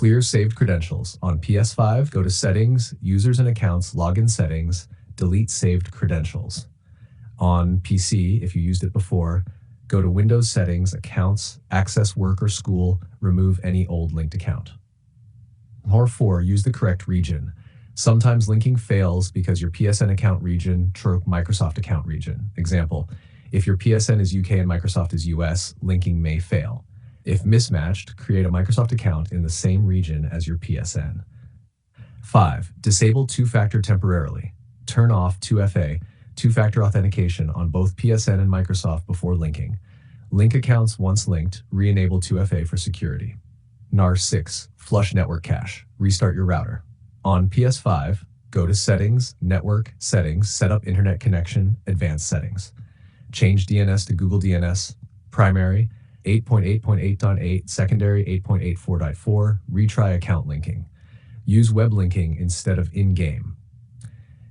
Clear saved credentials. On PS5, go to Settings, Users and Accounts, Login Settings, delete saved credentials. On PC, if you used it before, go to Windows Settings, Accounts, Access Work or School, remove any old linked account. Or 4, use the correct region. Sometimes linking fails because your PSN account region trumps Microsoft account region. Example, if your PSN is UK and Microsoft is US, linking may fail. If mismatched, create a Microsoft account in the same region as your PSN. 5. Disable two-factor temporarily. Turn off 2FA, two-factor authentication on both PSN and Microsoft before linking. Link accounts once linked, re-enable 2FA for security. NAR 6. Flush network cache. Restart your router. On PS5, go to Settings, Network, Settings, Set up Internet Connection, Advanced Settings. Change DNS to Google DNS, Primary, 8.8.8.8, Secondary 8.84.4, retry account linking. Use web linking instead of in-game.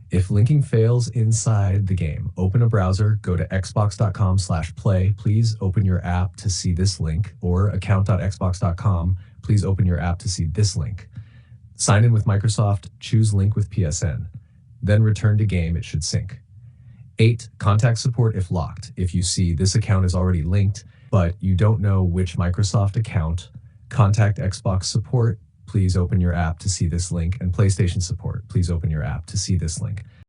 If linking fails inside the game, open a browser, go to xbox.com/play, please open your app to see this link, or account.xbox.com, please open your app to see this link. Sign in with Microsoft, choose link with PSN. Then return to game, it should sync. 8. Contact support if locked. If you see this account is already linked, but you don't know which Microsoft account, contact Xbox support, please open your app to see this link, and PlayStation support, please open your app to see this link.